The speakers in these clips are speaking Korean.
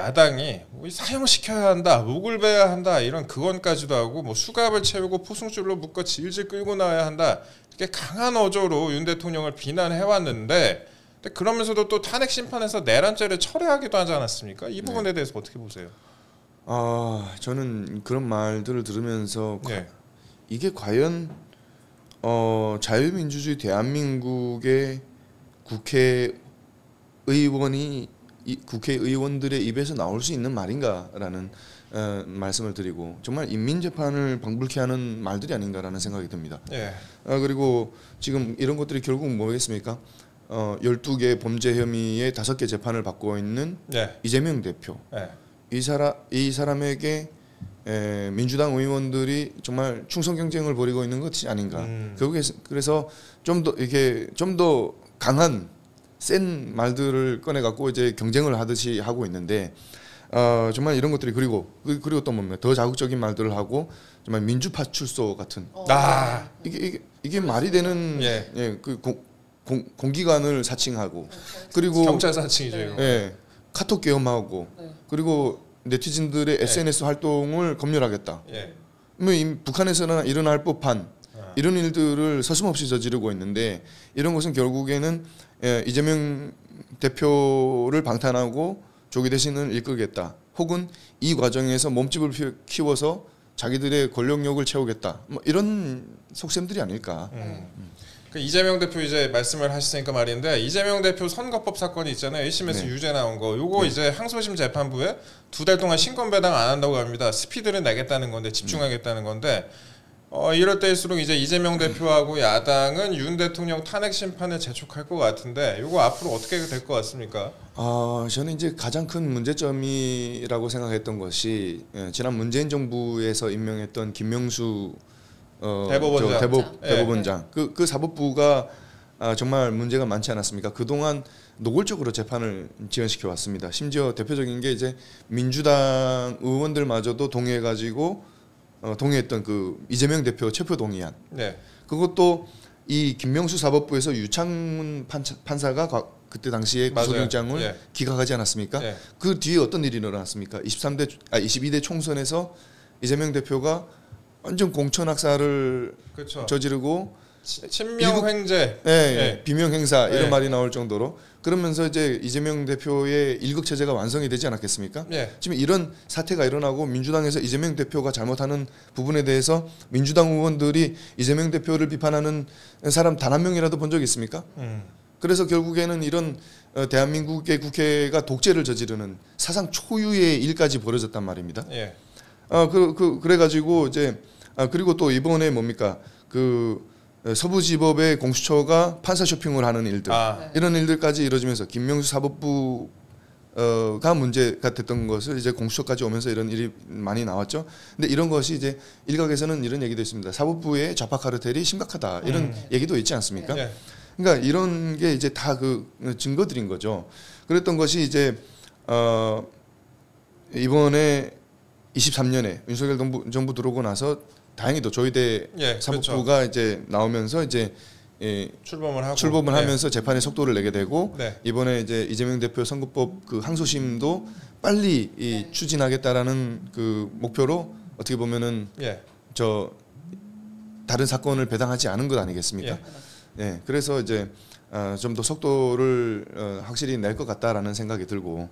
야당이 뭐 사형시켜야 한다, 목을 베야 한다 이런 그건까지도 하고 뭐 수갑을 채우고 포승줄로 묶어 질질 끌고 나와야 한다 이렇게 강한 어조로 윤 대통령을 비난해왔는데 근데 그러면서도 또 탄핵 심판에서 내란죄를 철회하기도 하지 않았습니까? 이 부분에 대해서 어떻게 보세요? 저는 그런 말들을 들으면서 네. 이게 과연 자유민주주의 대한민국의 국회의원들의 입에서 나올 수 있는 말인가라는 말씀을 드리고 정말 인민재판을 방불케 하는 말들이 아닌가라는 생각이 듭니다. 네. 그리고 지금 이런 것들이 결국 뭐겠습니까? 12개 범죄 혐의에 5개 재판을 받고 있는 네. 이재명 대표. 네. 이 사람에게 민주당 의원들이 정말 충성 경쟁을 벌이고 있는 것이 아닌가. 결국에 그래서 좀 더 강한 센 말들을 꺼내 갖고 이제 경쟁을 하듯이 하고 있는데 정말 이런 것들이 그리고 또 뭡니까 더 자극적인 말들을 하고 정말 민주파 출소 같은 이게 말이 되는 공기관을 사칭하고 그리고 경찰 사칭이죠. 이거. 카톡 계엄하고 그리고 네티즌들의 SNS 활동을 검열하겠다. 뭐 북한에서는 일어날 법한 이런 일들을 서슴없이 저지르고 있는데 이런 것은 결국에는 이재명 대표를 방탄하고 조기 대신을 이끌겠다. 혹은 이 과정에서 몸집을 키워서 자기들의 권력력을 채우겠다. 뭐 이런 속셈들이 아닐까. 그 이재명 대표 이제 말씀을 하셨으니까 말인데 이재명 대표 선거법 사건이 있잖아요. 1심에서 유죄 나온 거. 요거 이제 항소심 재판부에 2달 동안 신권 배당 안 한다고 합니다. 스피드를 내겠다는 건데 집중하겠다는 건데 이럴 때일수록 이제 이재명 대표하고 야당은 윤 대통령 탄핵 심판을 재촉할 것 같은데 요거 앞으로 어떻게 될 것 같습니까? 저는 이제 가장 큰 문제점이라고 생각했던 것이 지난 문재인 정부에서 임명했던 김명수 대법원장 그 사법부가 정말 문제가 많지 않았습니까? 그동안 노골적으로 재판을 지연시켜 왔습니다. 심지어 대표적인 게 이제 민주당 의원들마저도 동의했던 그 이재명 대표 체포 동의안. 그것도 이 김명수 사법부에서 유창문 판사가 그때 당시에 구속영장을 기각하지 않았습니까? 그 뒤에 어떤 일이 일어났습니까? 22대 총선에서 이재명 대표가 완전 공천 학살을 저지르고 친명 횡재, 비명 행사 이런 말이 나올 정도로 그러면서 이제 이재명 대표의 일극 체제가 완성이 되지 않았겠습니까? 지금 이런 사태가 일어나고 민주당에서 이재명 대표가 잘못하는 부분에 대해서 민주당 의원들이 이재명 대표를 비판하는 사람 단 한 명이라도 본 적이 있습니까? 그래서 결국에는 이런 대한민국의 국회가 독재를 저지르는 사상 초유의 일까지 벌어졌단 말입니다. 그래가지고 이제 그리고 또 이번에 뭡니까 그 서부지법의 공수처가 판사 쇼핑을 하는 일들 이런 일들까지 이루어지면서 김명수 사법부가 문제가 됐던 것을 이제 공수처까지 오면서 이런 일이 많이 나왔죠. 근데 이런 것이 이제 일각에서는 이런 얘기도 있습니다. 사법부의 좌파 카르텔이 심각하다 이런 얘기도 있지 않습니까? 그러니까 이런 게 이제 다 그 증거들인 거죠. 그랬던 것이 이제 이번에 23년에 윤석열 정부 들어오고 나서 다행히도 조희대 사법부가 이제 나오면서 이제 출범을 하면서 재판의 속도를 내게 되고 이번에 이제 이재명 대표 선거법 그 항소심도 빨리 추진하겠다라는 그 목표로 어떻게 보면은 다른 사건을 배당하지 않은 것 아니겠습니까? 그래서 이제 좀 더 속도를 확실히 낼 것 같다라는 생각이 들고.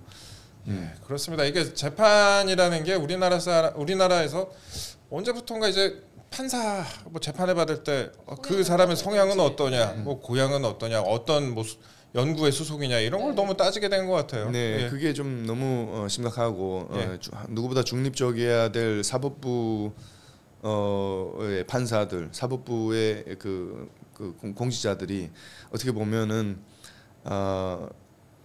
그렇습니다. 이게 재판이라는 게 우리나라에서 언제부턴가 이제 판사 뭐 재판을 받을 때 그 사람의 성향은 어떠냐, 뭐 고향은 어떠냐, 어떤 뭐 연구의 수속이냐 이런 걸 너무 따지게 된 것 같아요. 그게 좀 너무 심각하고 누구보다 중립적이어야 될 사법부의 판사들, 사법부의 그 공직자들이 어떻게 보면은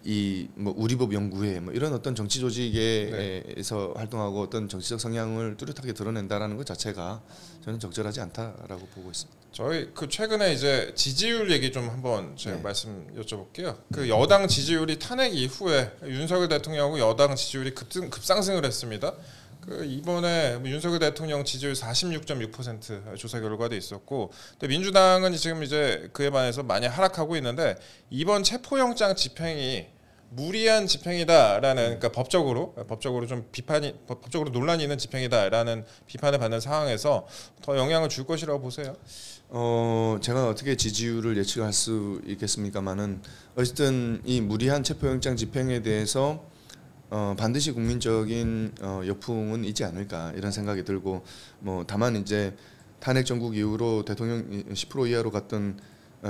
이 뭐 우리법 연구회 뭐 이런 어떤 정치 조직에서 활동하고 어떤 정치적 성향을 뚜렷하게 드러낸다라는 것 자체가 저는 적절하지 않다라고 보고 있습니다. 저희 그 최근에 이제 지지율 얘기 좀 한번 제가 말씀 여쭤볼게요. 그 여당 지지율이 탄핵 이후에 윤석열 대통령하고 여당 지지율이 급상승을 했습니다. 그 이번에 윤석열 대통령 지지율 46.6% 조사 결과도 있었고, 근데 민주당은 지금 이제 그에 반해서 많이 하락하고 있는데 이번 체포영장 집행이 무리한 집행이다라는 그러니까 법적으로 좀 법적으로 논란이 있는 집행이다라는 비판을 받는 상황에서 더 영향을 줄 것이라고 보세요? 제가 어떻게 지지율을 예측할 수 있겠습니까만은 어쨌든 이 무리한 체포영장 집행에 대해서 반드시 국민적인 역풍은 있지 않을까 이런 생각이 들고 뭐 다만 이제 탄핵 정국 이후로 대통령 10% 이하로 갔던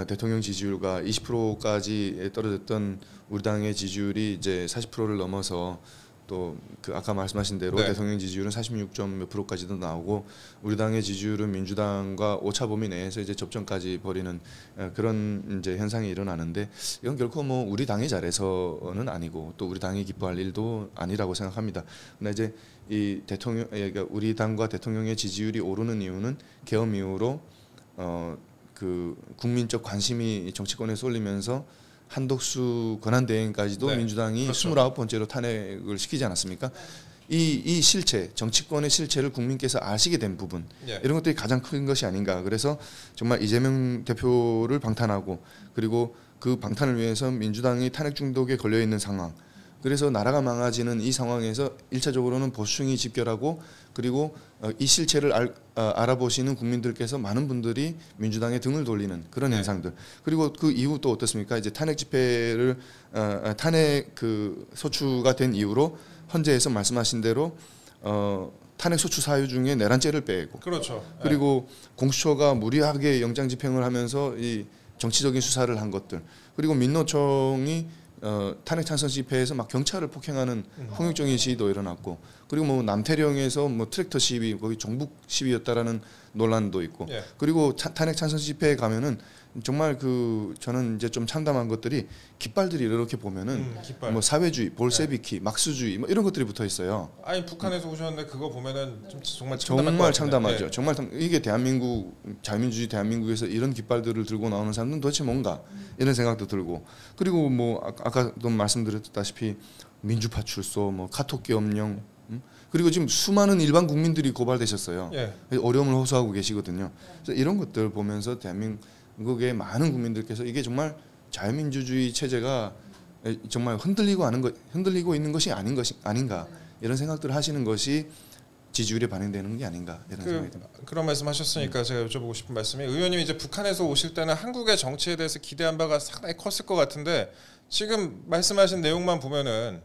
대통령 지지율과 20%까지 떨어졌던 우리 당의 지지율이 이제 40%를 넘어서 또 그 아까 말씀하신 대로 대통령 지지율은 46점 몇 %까지도 나오고 우리 당의 지지율은 민주당과 오차 범위 내에서 이제 접전까지 벌이는 그런 이제 현상이 일어나는데 이건 결코 뭐 우리 당이 잘해서는 아니고 또 우리 당이 기뻐할 일도 아니라고 생각합니다. 근데 이제 이 대통령 그러니까 우리 당과 대통령의 지지율이 오르는 이유는 계엄 이후로 그 국민적 관심이 정치권에 쏠리면서 한덕수 권한대행까지도 민주당이 그렇죠. 29번째로 탄핵을 시키지 않았습니까? 이 실체, 정치권의 실체를 국민께서 아시게 된 부분 이런 것들이 가장 큰 것이 아닌가. 그래서 정말 이재명 대표를 방탄하고 그리고 그 방탄을 위해서 민주당이 탄핵 중독에 걸려 있는 상황. 그래서 나라가 망가지는 이 상황에서 1차적으로는 보수층이 집결하고 그리고 이 실체를 알아보시는 국민들께서 많은 분들이 민주당에 등을 돌리는 그런 현상들. 그리고 그 이후 또 어떻습니까? 이제 탄핵 집회를 탄핵 그 소추가 된 이후로 헌재에서 말씀하신 대로 탄핵 소추 사유 중에 내란죄를 빼고 그렇죠. 그리고 공수처가 무리하게 영장 집행을 하면서 이 정치적인 수사를 한 것들. 그리고 민노총이 탄핵 찬성 집회에서 막 경찰을 폭행하는 폭력적인 시위도 일어났고 그리고 뭐 남태령에서 뭐 트랙터 시위 거기 종북 시위였다라는 논란도 있고 그리고 탄핵 찬성 집회에 가면은 정말 그 저는 이제 좀 참담한 것들이 깃발들이 이렇게 보면은 뭐 사회주의, 볼세비키, 막수주의 뭐 이런 것들이 붙어 있어요. 아니 북한에서 오셨는데 그거 보면은 좀 정말 참담하죠. 정말 이게 대한민국 자유민주주의 대한민국에서 이런 깃발들을 들고 나오는 사람들은 도대체 뭔가 이런 생각도 들고 그리고 뭐 아까도 말씀드렸다시피 민주파 출소, 뭐 카톡 계엄령 그리고 지금 수많은 일반 국민들이 고발되셨어요. 어려움을 호소하고 계시거든요. 그래서 이런 것들 보면서 대한민국의 많은 국민들께서 이게 정말 자유민주주의 체제가 정말 흔들리고 있는 것이 아닌가 이런 생각들을 하시는 것이 지지율에 반영되는 게 아닌가 이런 생각이 듭니다. 그런 말씀하셨으니까 제가 여쭤보고 싶은 말씀이 의원님이 이제 북한에서 오실 때는 한국의 정치에 대해서 기대한 바가 상당히 컸을 것 같은데 지금 말씀하신 내용만 보면은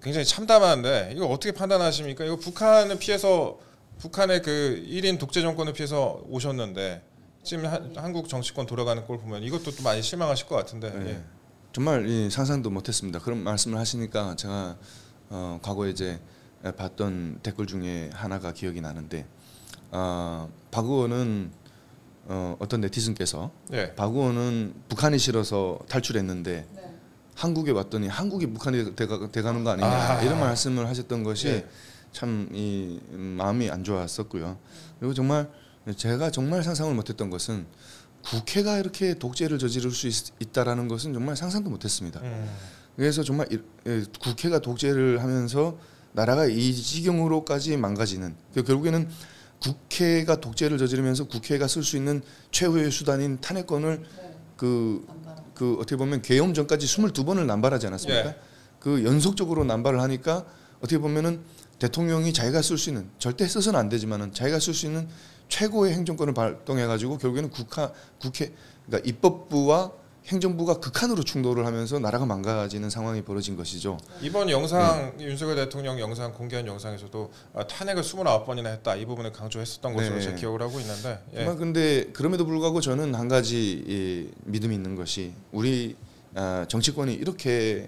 굉장히 참담한데 이거 어떻게 판단하십니까? 이거 북한을 피해서 북한의 그 1인 독재 정권을 피해서 오셨는데 지금 한국 정치권 돌아가는 걸 보면 이것도 또 많이 실망하실 것 같은데 정말 상상도 못했습니다. 그런 말씀을 하시니까 제가 과거에 이제 봤던 댓글 중에 하나가 기억이 나는데 박 의원은 어떤 네티즌께서 박 의원은 북한이 싫어서 탈출했는데 한국에 왔더니 한국이 북한이 돼가는 거 아니냐 이런 말씀을 하셨던 것이 참 이 마음이 안 좋았었고요. 그리고 정말 제가 정말 상상을 못했던 것은 국회가 이렇게 독재를 저지를 수 있다라는 것은 정말 상상도 못했습니다. 그래서 정말 국회가 독재를 하면서 나라가 이 지경으로까지 망가지는 결국에는 국회가 독재를 저지르면서 국회가 쓸 수 있는 최후의 수단인 탄핵권을 그 어떻게 보면 계엄 전까지 22번을 남발하지 않았습니까? 그 연속적으로 남발을 하니까 어떻게 보면은 대통령이 자기가 쓸 수 있는 절대 써서는 안 되지만은 자기가 쓸 수 있는 최고의 행정권을 발동해 가지고 결국에는 국회 그러니까 입법부와 행정부가 극한으로 충돌을 하면서 나라가 망가지는 상황이 벌어진 것이죠. 이번 영상 윤석열 대통령 영상 공개한 영상에서도 탄핵을 29번이나 했다 이 부분을 강조했었던 것으로 제가 기억을 하고 있는데 정말 근데 그럼에도 불구하고 저는 한 가지 믿음이 있는 것이 우리 정치권이 이렇게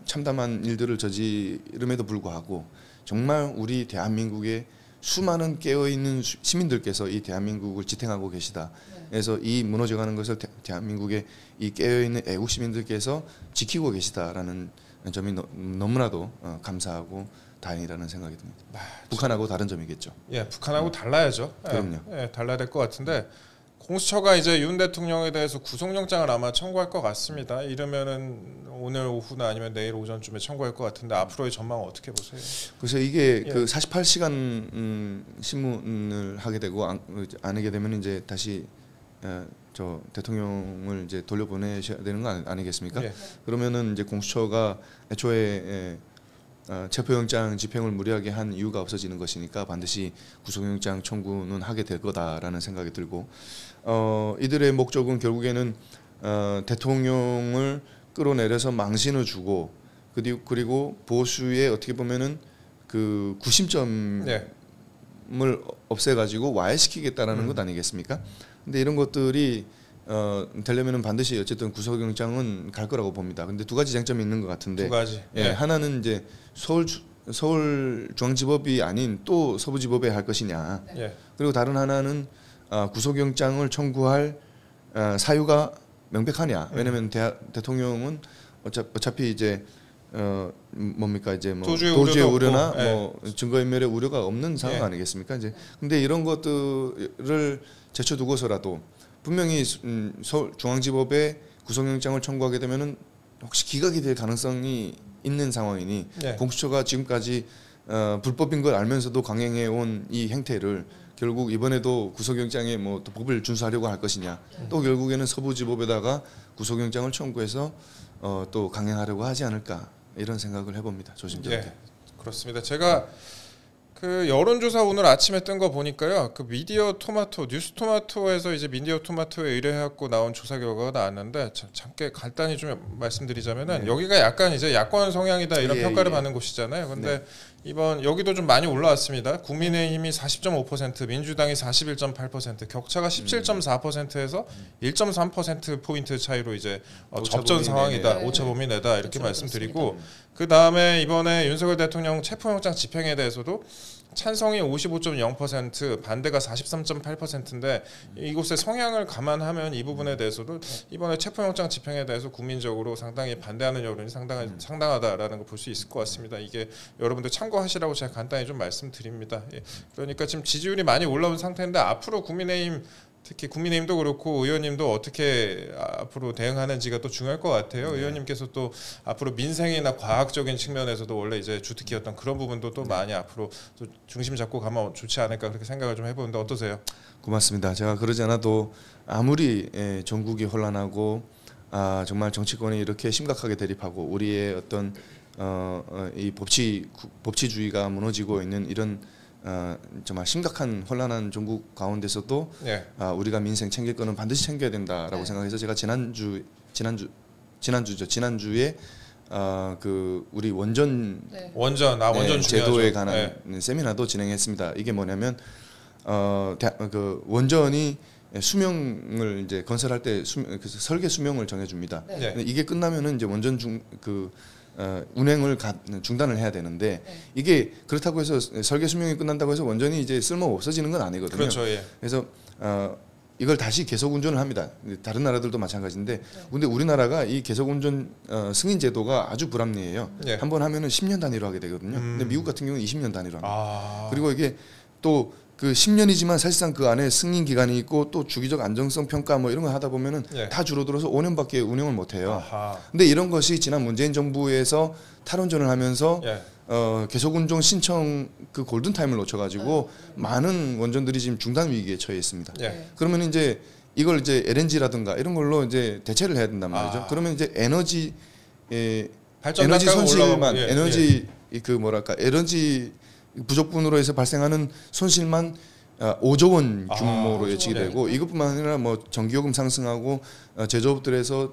참담한 일들을 저지름에도 불구하고 정말 우리 대한민국의 수많은 깨어있는 시민들께서 이 대한민국을 지탱하고 계시다. 그래서 이 무너져가는 것을 대한민국의 이 깨어있는 애국 시민들께서 지키고 계시다라는 점이 너무나도 감사하고 다행이라는 생각이 듭니다. 북한하고 다른 점이겠죠. 북한하고 달라야죠. 그럼요. 달라야 될 것 같은데 공수처가 이제 윤 대통령에 대해서 구속영장을 아마 청구할 것 같습니다. 이러면은 오늘 오후나 아니면 내일 오전쯤에 청구할 것 같은데 앞으로의 전망은 어떻게 보세요? 그래서 이게 그 48시간 신문을 하게 되고 안 하게 되면 이제 다시 저 대통령을 이제 돌려보내셔야 되는 거 아니겠습니까? 예. 그러면은 이제 공수처가 애초에 체포영장 집행을 무리하게 한 이유가 없어지는 것이니까 반드시 구속영장 청구는 하게 될 거다라는 생각이 들고 이들의 목적은 결국에는 대통령을 끌어내려서 망신을 주고 그리고 보수의 어떻게 보면은 그 구심점을 없애가지고 와해시키겠다라는 것 아니겠습니까? 근데 이런 것들이 되려면은 반드시 어쨌든 구속영장은 갈 거라고 봅니다. 근데 두 가지 쟁점이 있는 것 같은데, 두 가지. 예, 하나는 이제 서울중앙지법이 아닌 또 서부지법에 할 것이냐. 그리고 다른 하나는 구속영장을 청구할 사유가 명백하냐. 왜냐하면 대통령은 어차피 이제 뭡니까 이제 뭐 도주의 우려나 뭐 증거인멸의 우려가 없는 상황 아니겠습니까? 이제 근데 이런 것들을 제쳐두고서라도 분명히 서울중앙지법에 구속영장을 청구하게 되면은 혹시 기각이 될 가능성이 있는 상황이니 공수처가 지금까지 불법인 걸 알면서도 강행해온 이 행태를 결국 이번에도 구속영장에 뭐 또 법을 준수하려고 할 것이냐, 또 결국에는 서부지법에다가 구속영장을 청구해서 또 강행하려고 하지 않을까 이런 생각을 해봅니다. 조심스럽게. 그렇습니다. 제가 그 여론조사 오늘 아침에 뜬 거 보니까요. 그 미디어 토마토, 뉴스 토마토에서 이제 미디어 토마토에 의뢰해갖고 나온 조사 결과가 나왔는데 잠깐 간단히 좀 말씀드리자면은 여기가 약간 이제 야권 성향이다 이런 평가를 받는 곳이잖아요. 근데 이번 여기도 좀 많이 올라왔습니다. 국민의힘이 40.5%, 민주당이 41.8%, 격차가 17.4%에서 1.3% 포인트 차이로 이제 접전 상황이다, 오차범위 내다 이렇게 말씀드리고 그 다음에 이번에 윤석열 대통령 체포영장 집행에 대해서도 찬성이 55.0%, 반대가 43.8%인데 이곳의 성향을 감안하면 이 부분에 대해서도 이번에 체포영장 집행에 대해서 국민적으로 상당히 반대하는 여론이 상당하다라는 걸 볼 수 있을 것 같습니다. 이게 여러분들 참고하시라고 제가 간단히 좀 말씀드립니다. 그러니까 지금 지지율이 많이 올라온 상태인데 앞으로 국민의힘 특히 국민의힘도 그렇고 의원님도 어떻게 앞으로 대응하는지가 또 중요할 것 같아요. 의원님께서 또 앞으로 민생이나 과학적인 측면에서도 원래 이제 주특기였던 그런 부분도 또 많이 앞으로 또 중심 잡고 가면 좋지 않을까 그렇게 생각을 좀 해보는데 어떠세요? 고맙습니다. 제가 그러지 않아도 아무리 전국이 혼란하고 정말 정치권이 이렇게 심각하게 대립하고 우리의 어떤 이 법치주의가 무너지고 있는 이런 정말 심각한 혼란한 전국 가운데서도 우리가 민생 챙길 거는 반드시 챙겨야 된다라고 생각해서 제가 지난주에 그 우리 원전 제도에 관한 세미나도 진행했습니다. 이게 뭐냐면 그 원전이 수명을 이제 건설할 때 설계 수명을 정해줍니다. 이게 끝나면은 이제 원전 운행을 중단을 해야 되는데 이게 그렇다고 해서 설계 수명이 끝난다고 해서 원전이 이제 쓸모 없어지는 건 아니거든요. 그렇죠, 그래서 이걸 다시 계속 운전을 합니다. 다른 나라들도 마찬가지인데 근데 우리나라가 이 계속 운전 승인 제도가 아주 불합리해요. 한번 하면은 10년 단위로 하게 되거든요. 근데 미국 같은 경우는 20년 단위로 합니다. 그리고 이게 또 그 10년이지만 사실상 그 안에 승인 기간이 있고 또 주기적 안정성 평가 뭐 이런 거 하다 보면은 다 줄어들어서 5년밖에 운영을 못 해요. 근데 이런 것이 지난 문재인 정부에서 탈원전을 하면서 계속 운전 신청 그 골든 타임을 놓쳐 가지고 많은 원전들이 지금 중단 위기에 처해 있습니다. 그러면 이제 이걸 이제 LNG라든가 이런 걸로 이제 대체를 해야 된단 말이죠. 그러면 이제 에너지 손실만 에너지 부족분으로 해서 발생하는 손실만 5조 원 규모로 예측이 되고 이것뿐만 아니라 뭐 전기요금 상승하고 제조업들에서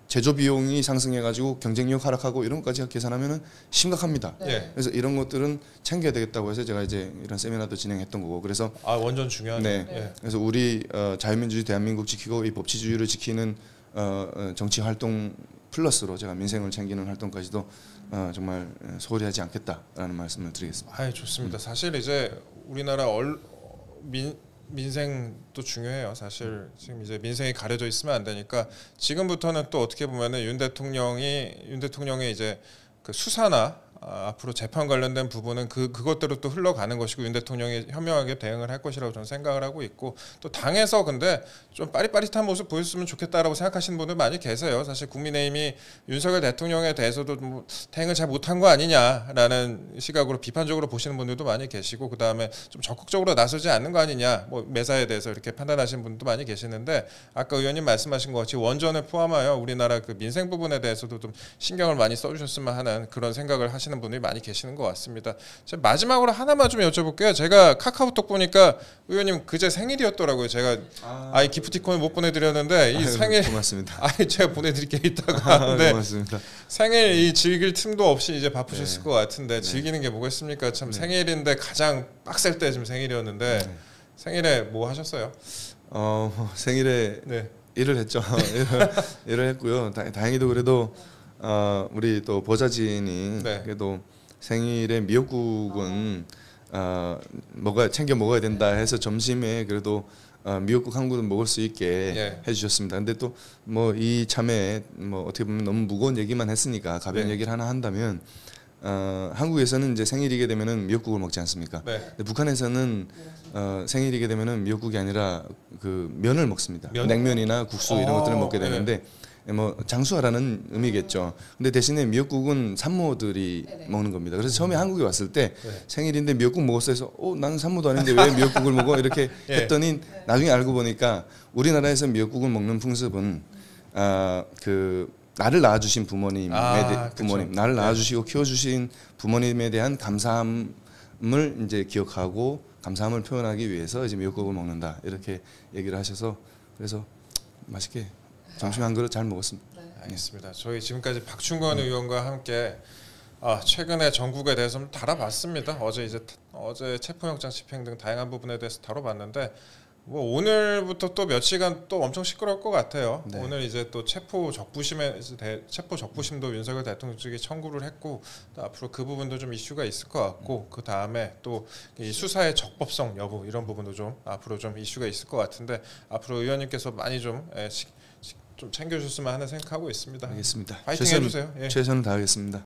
제조 비용이 상승해가지고 경쟁력 하락하고 이런 것까지 계산하면은 심각합니다. 그래서 이런 것들은 챙겨야 되겠다고 해서 제가 이제 이런 세미나도 진행했던 거고 그래서 완전 중요하네. 그래서 우리 자유민주주의 대한민국 지키고 이 법치주의를 지키는 정치 활동 플러스로 제가 민생을 챙기는 활동까지도 정말 소홀히 하지 않겠다라는 말씀을 드리겠습니다. 좋습니다. 사실 이제 우리나라 민생도 중요해요. 사실 지금 이제 민생이 가려져 있으면 안 되니까 지금부터는 또 어떻게 보면은 윤 대통령의 이제 그 수사나 앞으로 재판 관련된 부분은 그것대로 또 흘러가는 것이고 윤 대통령이 현명하게 대응을 할 것이라고 저는 생각을 하고 있고 또 당에서 근데 좀 빠릿빠릿한 모습 보였으면 좋겠다라고 생각하시는 분들 많이 계세요. 사실 국민의힘이 윤석열 대통령에 대해서도 뭐 대응을 잘 못한 거 아니냐라는 시각으로 비판적으로 보시는 분들도 많이 계시고 그 다음에 좀 적극적으로 나서지 않는 거 아니냐 뭐 매사에 대해서 이렇게 판단하시는 분도 많이 계시는데 아까 의원님 말씀하신 것 같이 원전을 포함하여 우리나라 그 민생 부분에 대해서도 좀 신경을 많이 써주셨으면 하는 그런 생각을 하시는 분들이 많이 계시는 것 같습니다. 제가 마지막으로 하나만 좀 여쭤볼게요. 제가 카카오톡 보니까 의원님 그제 생일이었더라고요. 제가 아이 기프티콘을 못 보내드렸는데 이 생일 고맙습니다. 제가 보내드릴게 이따가. 근데 고맙습니다. 생일 이 즐길 틈도 없이 이제 바쁘셨을 네. 것 같은데 즐기는 게 뭐가 있습니까? 참 생일인데 가장 빡셀 때 지금 생일이었는데 생일에 뭐 하셨어요? 생일에 네. 일을 했죠. 일을 했고요. 다행히도 그래도 우리 또 보좌진이 네. 그래도 생일에 미역국은 챙겨 먹어야 된다 해서 점심에 그래도 미역국 한 그릇 먹을 수 있게 해주셨습니다. 근데 또 뭐 이 참에 뭐 어떻게 보면 너무 무거운 얘기만 했으니까 가벼운 얘기를 하나 한다면 한국에서는 이제 생일이게 되면은 미역국을 먹지 않습니까? 근데 북한에서는 생일이게 되면은 미역국이 아니라 그 면을 먹습니다. 냉면이나 국수 이런 것들을 먹게 되는데 뭐 장수하라는 의미겠죠. 근데 대신에 미역국은 산모들이 먹는 겁니다. 그래서 처음에 한국에 왔을 때 생일인데 미역국 먹었어 해서 나는 산모도 아닌데 왜 미역국을 먹어 이렇게 했더니 나중에 알고 보니까 우리나라에서 미역국을 먹는 풍습은 그 나를 낳아주신 부모님 나를 낳아주시고 키워주신 부모님에 대한 감사함을 이제 기억하고 감사함을 표현하기 위해서 이제 미역국을 먹는다 이렇게 얘기를 하셔서 그래서 맛있게 점심 한 그릇 잘 먹었습니다. 알겠습니다. 저희 지금까지 박충건 의원과 함께 최근에 전국에 대해서 좀 다뤄봤습니다. 어제 체포영장 집행 등 다양한 부분에 대해서 다뤄봤는데 뭐 오늘부터 또 몇 시간 또 엄청 시끄러울 것 같아요. 오늘 이제 또 체포 적부심도 윤석열 대통령 측이 청구를 했고 또 앞으로 그 부분도 좀 이슈가 있을 것 같고 그 다음에 또 이 수사의 적법성 여부 이런 부분도 좀 앞으로 좀 이슈가 있을 것 같은데 앞으로 의원님께서 많이 좀 챙겨주셨으면 하는 생각하고 있습니다. 알겠습니다. 파이팅 해주세요. 최선을 다하겠습니다.